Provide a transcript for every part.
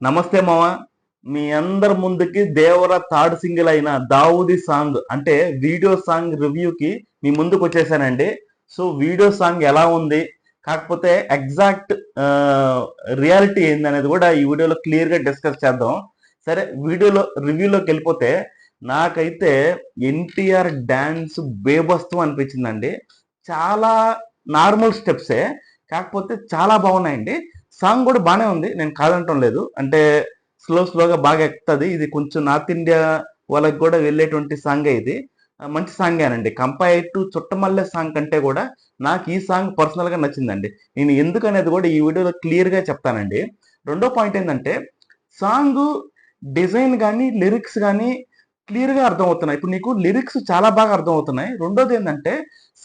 నమస్తే మామ. మీ అందరి ముందుకి దేవర థర్డ్ సింగిల్ అయిన దావుది సాంగ్ అంటే వీడియో సాంగ్ రివ్యూకి మీ ముందుకు వచ్చేసానండి. సో వీడియో సాంగ్ ఎలా ఉంది, కాకపోతే ఎగ్జాక్ట్ రియాలిటీ ఏంది అనేది కూడా ఈ వీడియోలో క్లియర్గా డిస్కస్ చేద్దాం. సరే, రివ్యూలోకి వెళ్ళిపోతే నాకైతే ఎన్టీఆర్ డ్యాన్స్ బేబస్తు అనిపించిందండి. చాలా నార్మల్ స్టెప్సే, కాకపోతే చాలా బాగున్నాయండి. సాంగ్ కూడా బాగానే ఉంది, నేను కాదంటం లేదు. అంటే స్లోగా బాగా ఎక్కుతుంది. ఇది కొంచెం నార్త్ ఇండియా వాళ్ళకి కూడా వెళ్ళేటువంటి సాంగే ఇది. మంచి సాంగేనండి. కంపేర్ టు చుట్టమల్లె సాంగ్ కంటే కూడా నాకు ఈ సాంగ్ పర్సనల్ గా నచ్చిందండి. నేను ఎందుకు అనేది కూడా ఈ వీడియోలో క్లియర్ గా చెప్తానండి. రెండో పాయింట్ ఏంటంటే, సాంగ్ డిజైన్ కానీ లిరిక్స్ కానీ క్లియర్ గా అర్థమవుతున్నాయి. ఇప్పుడు నీకు లిరిక్స్ చాలా బాగా అర్థమవుతున్నాయి. రెండోది ఏంటంటే,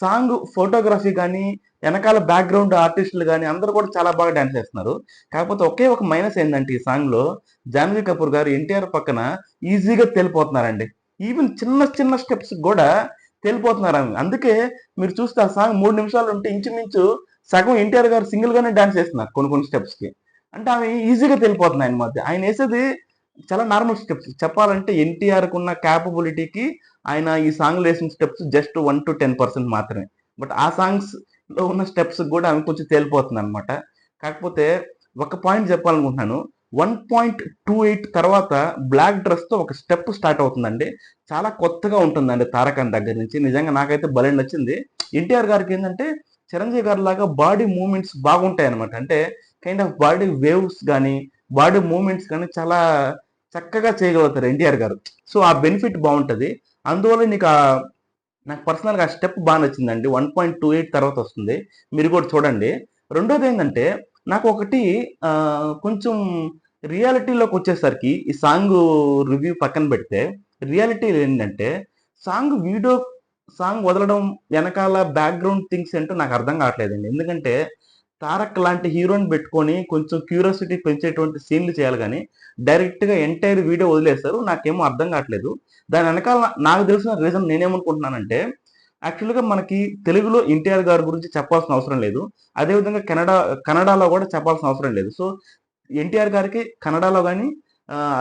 సాంగ్ ఫోటోగ్రఫీ కానీ వెనకాల బ్యాక్గ్రౌండ్ ఆర్టిస్టులు కానీ అందరూ కూడా చాలా బాగా డాన్స్ చేస్తున్నారు. కాకపోతే ఒకే ఒక మైనస్ ఏంటంటే, ఈ సాంగ్ లో జాన్వీ కపూర్ గారు ఎన్టీఆర్ పక్కన ఈజీగా తెలిపోతున్నారండి. ఈవెన్ చిన్న చిన్న స్టెప్స్ కూడా తెలిపోతున్నారు ఆమె. అందుకే మీరు చూస్తే ఆ సాంగ్ 3 నిమిషాలు ఉంటే ఇంచుమించు సగం ఎన్టీఆర్ గారు సింగిల్ గానే డాన్స్ చేస్తున్నారు కొన్ని కొన్ని స్టెప్స్ కి. అంటే ఆమె ఈజీగా తెలిపోతున్నాయి ఆయన మధ్య. ఆయన వేసేది చాలా నార్మల్ స్టెప్స్. చెప్పాలంటే ఎన్టీఆర్ కున్న క్యాపబిలిటీకి ఆయన ఈ సాంగ్ వేసిన స్టెప్స్ జస్ట్ 1 to 10% మాత్రమే. బట్ ఆ సాంగ్స్ లో ఉన్న స్టెప్స్ కూడా ఆమె కొంచెం తేలిపోతుంది అనమాట. కాకపోతే ఒక పాయింట్ చెప్పాలనుకుంటున్నాను. 1.28 తర్వాత బ్లాక్ డ్రెస్ తో ఒక స్టెప్ స్టార్ట్ అవుతుందండి. చాలా కొత్తగా ఉంటుందండి తారకన్ దగ్గర నుంచి. నిజంగా నాకైతే భలే నచ్చింది. ఎన్టీఆర్ గారికి ఏంటంటే చిరంజీవి గారి లాగా బాడీ మూవ్మెంట్స్ బాగుంటాయి అనమాట. అంటే కైండ్ ఆఫ్ బాడీ వేవ్స్ కానీ బాడీ మూవ్మెంట్స్ కానీ చాలా చక్కగా చేయగలుగుతారు ఎన్టీఆర్ గారు. సో ఆ బెనిఫిట్ బాగుంటది. అందువల్ల నాకు పర్సనల్ గా స్టెప్ బాగా నచ్చిందండి. 1.28 తర్వాత వస్తుంది, మీరు కూడా చూడండి. రెండోది ఏంటంటే, నాకు ఒకటి కొంచెం రియాలిటీలోకి వచ్చేసరికి ఈ సాంగ్ రివ్యూ పక్కన పెడితే, రియాలిటీ ఏంటంటే, వీడియో సాంగ్ వదలడం వెనకాల బ్యాక్గ్రౌండ్ థింగ్స్ ఏంటో నాకు అర్థం కావట్లేదండి. ఎందుకంటే తారక్ లాంటి హీరోని పెట్టుకొని కొంచెం క్యూరియాసిటీ పెంచేటువంటి సీన్లు చేయాలి కానీ డైరెక్ట్ గా ఎంటైర్ వీడియో వదిలేస్తారు. నాకేమో అర్థం కావట్లేదు. దాని వెనకాల నాకు తెలిసిన రీజన్ నేనేమనుకుంటున్నానంటే, యాక్చువల్గా మనకి తెలుగులో ఎన్టీఆర్ గారి గురించి చెప్పాల్సిన అవసరం లేదు. అదేవిధంగా కన్నడలో కూడా చెప్పాల్సిన అవసరం లేదు. సో ఎన్టీఆర్ గారికి కన్నడలో కానీ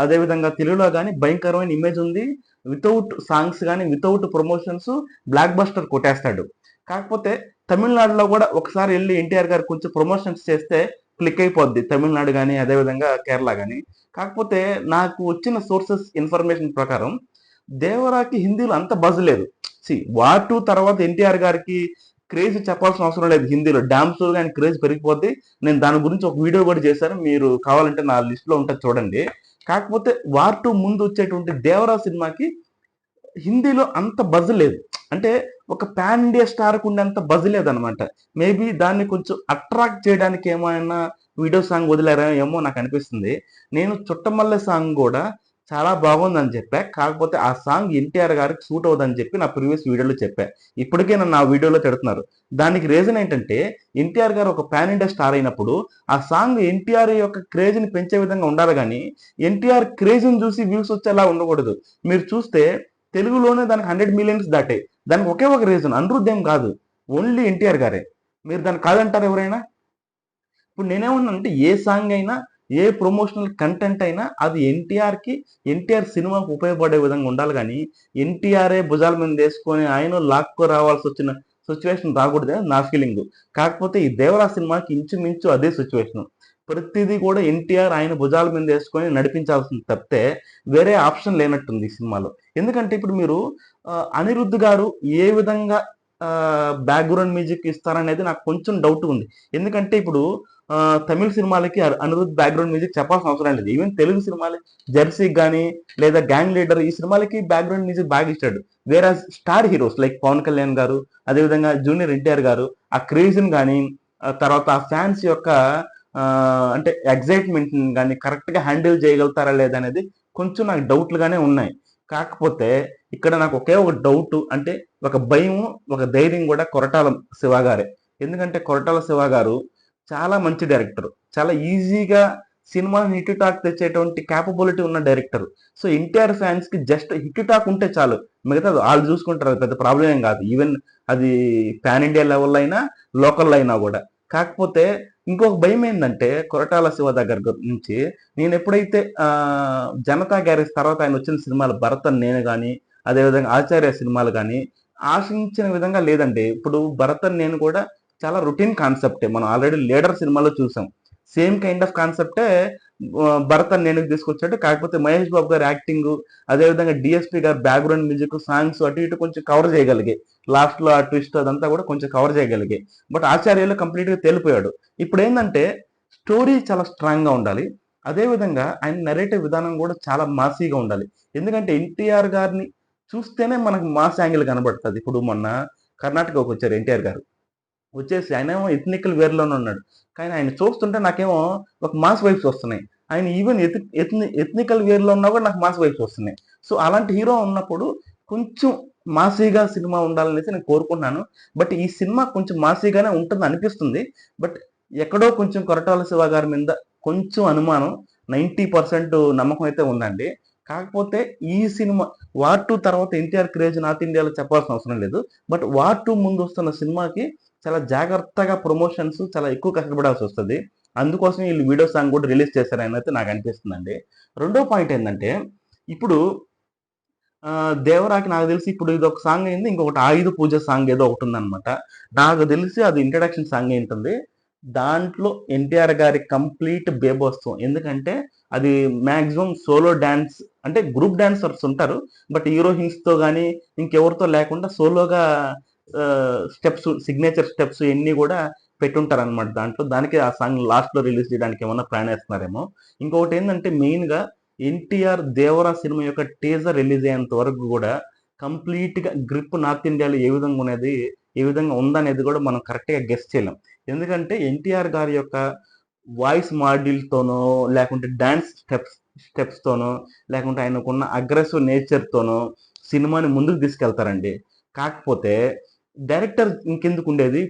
అదేవిధంగా తెలుగులో కానీ భయంకరమైన ఇమేజ్ ఉంది. వితౌట్ సాంగ్స్ కానీ వితౌట్ ప్రమోషన్స్ బ్లాక్ బస్టర్ కొట్టేస్తాడు. కాకపోతే తమిళనాడులో కూడా ఒకసారి వెళ్ళి ఎన్టీఆర్ గారు కొంచెం ప్రమోషన్స్ చేస్తే క్లిక్ అయిపోద్ది, తమిళనాడు కానీ అదేవిధంగా కేరళ కానీ. కాకపోతే నాకు వచ్చిన సోర్సెస్ ఇన్ఫర్మేషన్ ప్రకారం దేవరాకి హిందీలో అంత బజ్ లేదు. వార్ 2 తర్వాత ఎన్టీఆర్ గారికి క్రేజ్ చెప్పాల్సిన అవసరం లేదు. హిందీలో డామ్ షూర్ ఆయన క్రేజ్ పెరిగిపోద్ది. నేను దాని గురించి ఒక వీడియో కూడా చేశాను, మీరు కావాలంటే నా లిస్ట్ లో ఉంటుంది చూడండి. కాకపోతే వార్ 2 ముందు వచ్చేటువంటి దేవరా సినిమాకి హిందీలో అంత బజ్ లేదు. అంటే ఒక పాన్ ఇండియా స్టార్ కు ఉండేంత బజ్ లేదనమాట. మేబీ దాన్ని కొంచెం అట్రాక్ట్ చేయడానికి ఏమైనా వీడియో సాంగ్ వదిలేరా ఏమో నాకు అనిపిస్తుంది. నేను చుట్టమల్లె సాంగ్ కూడా చాలా బాగుందని చెప్పా. కాకపోతే ఆ సాంగ్ ఎన్టీఆర్ గారికి సూట్ అవుదని చెప్పి నా ప్రీవియస్ వీడియోలో చెప్పా. ఇప్పటికే నన్ను ఆ వీడియోలో తిడుతున్నారు. దానికి రీజన్ ఏంటంటే, ఎన్టీఆర్ గారు ఒక పాన్ ఇండియా స్టార్ అయినప్పుడు ఆ సాంగ్ ఎన్టీఆర్ యొక్క క్రేజ్ ని పెంచే విధంగా ఉండాలి కానీ ఎన్టీఆర్ క్రేజ్ ని చూసి వ్యూస్ వచ్చేలా ఉండకూడదు. మీరు చూస్తే తెలుగులోనే దానికి 100 మిలియన్స్ దాటాయి. దానికి ఒకే ఒక రీజన్ అనిరుద్ధ్ ఏం కాదు, ఓన్లీ ఎన్టీఆర్ గారే. మీరు దాన్ని కాదంటారు ఎవరైనా? ఇప్పుడు నేనేమన్నానంటే, ఏ సాంగ్ అయినా ఏ ప్రమోషనల్ కంటెంట్ అయినా అది ఎన్టీఆర్ సినిమాకు ఉపయోగపడే విధంగా ఉండాలి కానీ ఎన్టీఆర్ఏ భుజాల మీద వేసుకొని ఆయన లాక్కో రావాల్సి వచ్చిన సిచ్యువేషన్ రాకూడదు నా ఫీలింగ్. కాకపోతే ఈ దేవరా సినిమాకి ఇంచుమించు అదే సిచ్యువేషన్. ప్రతిదీ కూడా ఎన్టీఆర్ ఆయన భుజాల మీద వేసుకొని నడిపించాల్సింది తప్పితే వేరే ఆప్షన్ లేనట్టుంది ఈ సినిమాలో. ఎందుకంటే ఇప్పుడు మీరు అనిరుద్ధ్ గారు ఏ విధంగా బ్యాక్గ్రౌండ్ మ్యూజిక్ ఇస్తారనేది నాకు కొంచెం డౌట్ ఉంది. ఎందుకంటే ఇప్పుడు తమిళ సినిమాలకి అనిరుద్ధ్ బ్యాక్గ్రౌండ్ మ్యూజిక్ చెప్పాల్సిన అవసరం లేదు. ఈవెన్ తెలుగు సినిమాలు జెర్సీకి కానీ లేదా గ్యాంగ్ లీడర్ ఈ సినిమాలకి బ్యాక్గ్రౌండ్ మ్యూజిక్ బాగా ఇచ్చాడు. వేరే star heroes like Pawan Kalyan గారు అదేవిధంగా జూనియర్ ఎన్టీఆర్ గారు ఆ క్రేజ్ని కానీ తర్వాత ఆ ఫ్యాన్స్ యొక్క అంటే ఎగ్జైట్మెంట్ కానీ కరెక్ట్ గా హ్యాండిల్ చేయగలుగుతారా లేదనేది కొంచెం నాకు డౌట్లుగానే ఉన్నాయి. కాకపోతే ఇక్కడ నాకు ఒకే ఒక డౌట్, అంటే ఒక భయం ఒక ధైర్యం కూడా కొరటాల శివ గారే. ఎందుకంటే కొరటాల శివ గారు చాలా మంచి డైరెక్టర్, చాలా ఈజీగా సినిమాని హిట్ టాక్ తెచ్చేటువంటి క్యాపబిలిటీ ఉన్న డైరెక్టర్. సో ఎన్టీఆర్ ఫ్యాన్స్ కి జస్ట్ హిట్ టాక్ ఉంటే చాలు, మిగతా వాళ్ళు చూసుకుంటారు, అది పెద్ద ప్రాబ్లం ఏం కాదు. ఈవెన్ అది పాన్ ఇండియా లెవెల్ అయినా లోకల్ అయినా కూడా. కాకపోతే ఇంకొక భయం ఏంటంటే కొరటాల శివ దగ్గర నుంచి నేను ఎప్పుడైతే జనతా గ్యారేజ్ తర్వాత ఆయన వచ్చిన సినిమాలు భరత్ అని నేను కానీ అదేవిధంగా ఆచార్య సినిమాలు కానీ ఆశించిన విధంగా లేదండి. ఇప్పుడు భరత్ అని నేను కూడా చాలా రొటీన్ కాన్సెప్టే, మనం ఆల్రెడీ లీడర్ సినిమాలో చూసాం. సేమ్ కైండ్ ఆఫ్ కాన్సెప్టే భరత్ అని నేను తీసుకొచ్చాడు. కాకపోతే మహేష్ బాబు గారి యాక్టింగ్, అదేవిధంగా డిఎస్పి గారి బ్యాక్గ్రౌండ్ మ్యూజిక్, సాంగ్స్ అటు ఇటు కొంచెం కవర్ చేయగలిగే, లాస్ట్ లో ఆ ట్విస్ట్ అదంతా కూడా కొంచెం కవర్ చేయగలిగే. బట్ ఆచార్యలో కంప్లీట్ గా తేలిపోయాడు. ఇప్పుడు ఏంటంటే స్టోరీ చాలా స్ట్రాంగ్ గా ఉండాలి, అదేవిధంగా ఆయన నెరేటివ్ విధానం కూడా చాలా మాసీగా ఉండాలి. ఎందుకంటే ఎన్టీఆర్ గారిని చూస్తేనే మనకు మాస్ యాంగిల్ కనబడుతుంది. ఇప్పుడు మొన్న కర్ణాటకకు వచ్చారు ఎన్టీఆర్ గారు, వచ్చేసి ఆయన ఏమో ఎథ్నికల్ వేర్లోనే ఉన్నాడు, కానీ ఆయన చూస్తుంటే నాకేమో ఒక మాస్ వైబ్స్ వస్తున్నాయి. ఆయన ఈవెన్ ఎథ్నికల్ వేర్లో ఉన్నా కూడా నాకు మాస్ వైబ్స్ వస్తున్నాయి. సో అలాంటి హీరో ఉన్నప్పుడు కొంచెం మాసీగా సినిమా ఉండాలనేసి నేను కోరుకున్నాను. బట్ ఈ సినిమా కొంచెం మాసీగానే ఉంటుంది అనిపిస్తుంది. బట్ ఎక్కడో కొంచెం కొరటాల శివ గారి మీద కొంచెం అనుమానం, 90% నమ్మకం అయితే ఉందండి. కాకపోతే ఈ సినిమా వార్ 2 తర్వాత ఎన్టీఆర్ క్రేజ్ నార్త్ ఇండియాలో చెప్పాల్సిన అవసరం లేదు. బట్ వార్ 2 ముందు వస్తున్న సినిమాకి చాలా జాగ్రత్తగా ప్రమోషన్స్ చాలా ఎక్కువ కష్టపడాల్సి వస్తుంది. అందుకోసం వీళ్ళు వీడియో సాంగ్ కూడా రిలీజ్ చేశారని అయితే నాకు అనిపిస్తుందండి. రెండో పాయింట్ ఏంటంటే ఇప్పుడు దేవరాకి నాకు తెలిసి ఇప్పుడు ఇది ఒక సాంగ్ అయింది, ఇంకొకటి ఆయుధ పూజ సాంగ్ ఏదో ఒకటి ఉందన్నమాట. నాకు తెలిసి అది ఇంట్రడక్షన్ సాంగ్ ఏంటుంది. దాంట్లో ఎన్టీఆర్ గారి కంప్లీట్ బేబోత్సవం. ఎందుకంటే అది మ్యాక్సిమం సోలో డ్యాన్స్, అంటే గ్రూప్ డాన్సర్స్ ఉంటారు, బట్ హీరోయిన్స్ తో కానీ ఇంకెవరితో లేకుండా సోలోగా స్టెప్స్, సిగ్నేచర్ స్టెప్స్ ఇవన్నీ కూడా పెట్టుంటారు అనమాట దాంట్లో. దానికి ఆ సాంగ్ లాస్ట్ లో రిలీజ్ చేయడానికి ఏమన్నా ప్లాన్ వేస్తున్నారేమో. ఇంకొకటి ఏంటంటే మెయిన్ గా ఎన్టీఆర్ దేవరా సినిమా యొక్క టీజర్ రిలీజ్ అయ్యేంత వరకు కూడా కంప్లీట్ గా గ్రిప్ నార్త్ ఇండియాలో ఏ విధంగా ఉందనేది కూడా మనం కరెక్ట్ గా గెస్ చేయలేం. ఎందుకంటే ఎన్టీఆర్ గారి యొక్క వాయిస్ మాడ్యూల్తోనో, లేకుంటే డాన్స్ స్టెప్స్ తోనో, లేకుంటే ఆయనకున్న అగ్రెసివ్ నేచర్ తోనో సినిమాని ముందుకు తీసుకెళ్తారండి. కాకపోతే డైరెక్టర్ ఇంకెందుకు ఉండేది,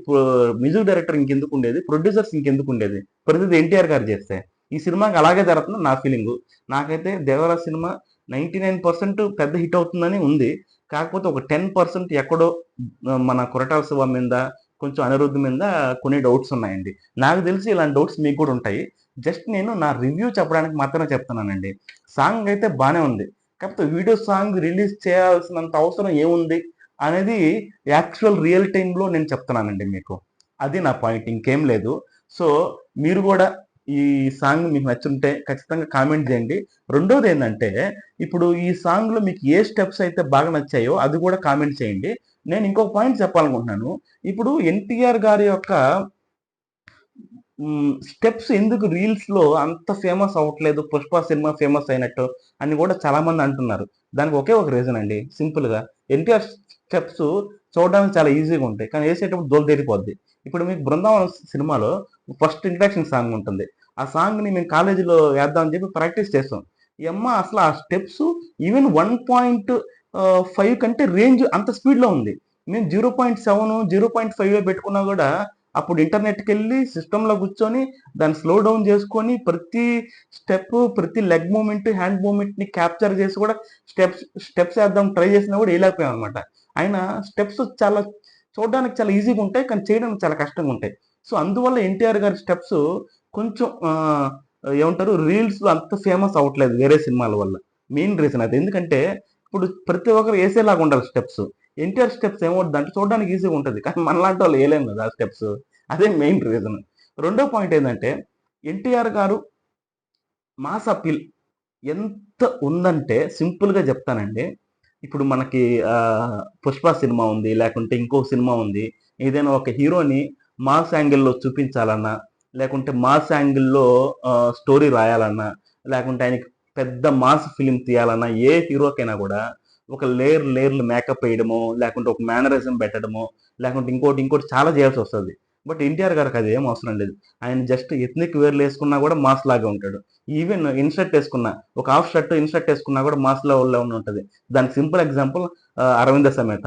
మ్యూజిక్ డైరెక్టర్ ఇంకెందుకు ఉండేది, ప్రొడ్యూసర్స్ ఇంకెందుకు ఉండేది, ప్రతిదీ ఎన్టీఆర్ గారు చేస్తే ఈ సినిమాకి అలాగే జరుగుతుంది నా ఫీలింగ్. నాకైతే దేవరా సినిమా 99% పెద్ద హిట్ అవుతుందని ఉంది. కాకపోతే ఒక 10% ఎక్కడో మన కొరటాల శివ మీద, కొంచెం అనిరుద్ధ్ మీద కొన్ని డౌట్స్ ఉన్నాయండి. నాకు తెలిసి ఇలాంటి డౌట్స్ మీకు కూడా ఉంటాయి. జస్ట్ నేను నా రివ్యూ చెప్పడానికి మాత్రమే చెప్తున్నానండి. సాంగ్ అయితే బాగానే ఉంది, కాకపోతే వీడియో సాంగ్ రిలీజ్ చేయాల్సినంత అవసరం ఏముంది అనేది యాక్చువల్ రియల్ టైంలో నేను చెప్తున్నానండి మీకు. అది నా పాయింట్, ఇంకేం లేదు. సో మీరు కూడా ఈ సాంగ్ మీకు నచ్చుంటే ఖచ్చితంగా కామెంట్ చేయండి. రెండోది ఏంటంటే ఇప్పుడు ఈ సాంగ్లో మీకు ఏ స్టెప్స్ అయితే బాగా నచ్చాయో అది కూడా కామెంట్ చేయండి. నేను ఇంకొక పాయింట్ చెప్పాలనుకుంటున్నాను. ఇప్పుడు ఎన్టీఆర్ గారి యొక్క స్టెప్స్ ఎందుకు రీల్స్ లో అంత ఫేమస్ అవ్వట్లేదు, పుష్ప సినిమా ఫేమస్ అయినట్టు అని కూడా చాలా మంది అంటున్నారు. దానికి ఒకే ఒక రీజన్ అండి, సింపుల్ గా ఎన్టీఆర్ స్టెప్స్ చూడడానికి చాలా ఈజీగా ఉంటాయి, కానీ వేసేటప్పుడు దోలు తెరిపోద్ది. ఇప్పుడు మీకు బృందావనం సినిమాలో ఫస్ట్ ఇంట్రడక్షన్ సాంగ్ ఉంటుంది. ఆ సాంగ్ ని మేము కాలేజీలో వేద్దామని చెప్పి ప్రాక్టీస్ చేస్తాం. ఈ అమ్మ అసలు ఆ స్టెప్స్ ఈవెన్ 1.5 కంటే రేంజ్ అంత స్పీడ్ లో ఉంది. మేము 0.7 0.5 పెట్టుకున్నా కూడా అప్పుడు ఇంటర్నెట్కి వెళ్ళి సిస్టంలో కూర్చొని దాన్ని స్లో డౌన్ చేసుకొని ప్రతి స్టెప్, ప్రతి లెగ్ మూమెంట్, హ్యాండ్ మూమెంట్ ని క్యాప్చర్ చేసి కూడా స్టెప్స్ వేద్దాం ట్రై చేసినా కూడా వేయలేకపోయాం అనమాట. ఆయన స్టెప్స్ చాలా చూడడానికి చాలా ఈజీగా ఉంటాయి, కానీ చేయడానికి చాలా కష్టంగా ఉంటాయి. సో అందువల్ల ఎన్టీఆర్ గారి స్టెప్స్ కొంచెం ఏమంటారు రీల్స్ లో అంత ఫేమస్ అవ్వట్లేదు వేరే సినిమాల వల్ల. మెయిన్ రీజన్ అది. ఎందుకంటే ఇప్పుడు ప్రతి ఒక్కరు వేసేలాగా ఉండాలి స్టెప్స్. ఎన్టీఆర్ స్టెప్స్ ఏమవుతుంది అంటే చూడడానికి ఈజీగా ఉంటుంది, కానీ మనలాంటి వాళ్ళు వేయలేము కదా ఆ స్టెప్స్. అదే మెయిన్ రీజన్. రెండో పాయింట్ ఏంటంటే ఎన్టీఆర్ గారు మాస్ అపీల్ ఎంత ఉందంటే సింపుల్ గా చెప్తానండి. ఇప్పుడు మనకి పుష్ప సినిమా ఉంది, లేకుంటే ఇంకో సినిమా ఉంది, ఏదైనా ఒక హీరోని మాస్ యాంగిల్లో చూపించాలన్నా, లేకుంటే మాస్ యాంగిల్లో స్టోరీ రాయాలన్నా, లేకుంటే ఆయనకి పెద్ద మాస్ ఫిలిం తీయాలన్నా, ఏ హీరోకైనా కూడా ఒక లేయర్లు మేకప్ వేయడమో, లేకుంటే ఒక మేనరిజం పెట్టడమో, లేకుంటే ఇంకోటి చాలా చేయాల్సి వస్తుంది. బట్ ఎన్టీఆర్ గారికి అది ఏం అవసరం లేదు. ఆయన జస్ట్ ఎథ్నిక్ వేర్లు వేసుకున్నా కూడా మాస్ లాగా ఉంటాడు. ఈవెన్ ఇన్షర్ట్ వేసుకున్నా, ఒక హాఫ్ షర్ట్ ఇన్షర్ట్ వేసుకున్నా కూడా మాస్ లెవెల్లో ఉంటుంది. దానికి సింపుల్ ఎగ్జాంపుల్ అరవింద సమేత,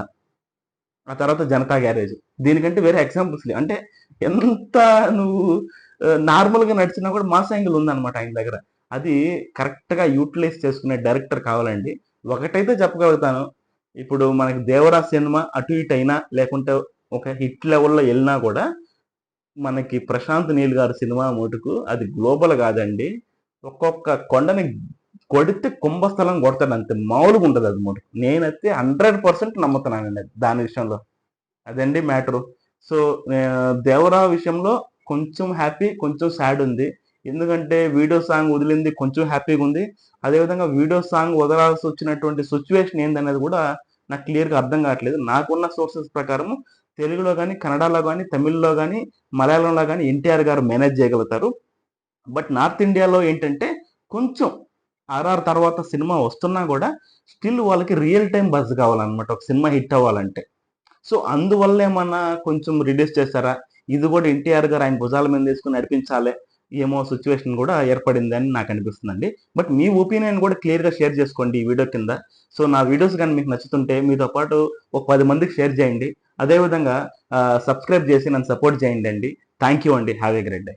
ఆ తర్వాత జనతా గ్యారేజ్. దీనికంటే వేరే ఎగ్జాంపుల్స్ లేవు. అంటే ఎంత నువ్వు నార్మల్గా నడిచినా కూడా మాస్ యాంగిల్ ఉందన్నమాట ఆయన దగ్గర. అది కరెక్ట్గా యూటిలైజ్ చేసుకునే డైరెక్టర్ కావాలండి. ఒకటైతే చెప్పగలుగుతాను, ఇప్పుడు మనకి దేవరా సినిమా అటు ఇటు అయినా, లేకుంటే ఒక హిట్ లెవెల్లో వెళ్ళినా కూడా మనకి ప్రశాంత్ నీల్ గారి సినిమా మటుకు అది గ్లోబల్ కాదండి. ఒక్కొక్క కొండని కొడితే కుంభస్థలం కొడతాడు అంతే, మామూలుగా ఉండదు అది మటుకు. నేనైతే 100% నమ్ముతున్నానండి దాని విషయంలో. అదండి మ్యాటరు. సో దేవరా విషయంలో కొంచెం హ్యాపీ, కొంచెం సాడ్ ఉంది. ఎందుకంటే వీడియో సాంగ్ వదిలింది కొంచెం హ్యాపీగా ఉంది. అదేవిధంగా వీడియో సాంగ్ వదలాల్సి వచ్చినటువంటి సిచ్యువేషన్ ఏందనేది కూడా నాకు క్లియర్గా అర్థం కావట్లేదు. నాకున్న సోర్సెస్ ప్రకారం తెలుగులో కానీ, కన్నడలో కానీ, తమిళ్లో కానీ, మలయాళంలో కానీ ఎన్టీఆర్ గారు మేనేజ్ చేయగలుగుతారు. బట్ నార్త్ ఇండియాలో ఏంటంటే కొంచెం ఆర్ఆర్ తర్వాత సినిమా వస్తున్నా కూడా స్టిల్ వాళ్ళకి రియల్ టైం బజ్ కావాలన్నమాట ఒక సినిమా హిట్ అవ్వాలంటే. సో అందువల్ల ఏమన్నా కొంచెం రిడ్యూస్ చేశారా? ఇది కూడా ఎన్టీఆర్ గారు ఆయన భుజాల మీద తీసుకొని నడిపించాలి ఏమో సిచ్యువేషన్ కూడా ఏర్పడిందని నాకు అనిపిస్తుందండి. బట్ మీ ఒపీనియన్ కూడా క్లియర్గా షేర్ చేసుకోండి ఈ వీడియో కింద. సో నా వీడియోస్ కానీ మీకు నచ్చుతుంటే మీతో పాటు ఒక 10 మందికి షేర్ చేయండి. అదేవిధంగా సబ్స్క్రైబ్ చేసి నన్ను సపోర్ట్ చేయండి అండి. థ్యాంక్ యూ అండి. Have a great day.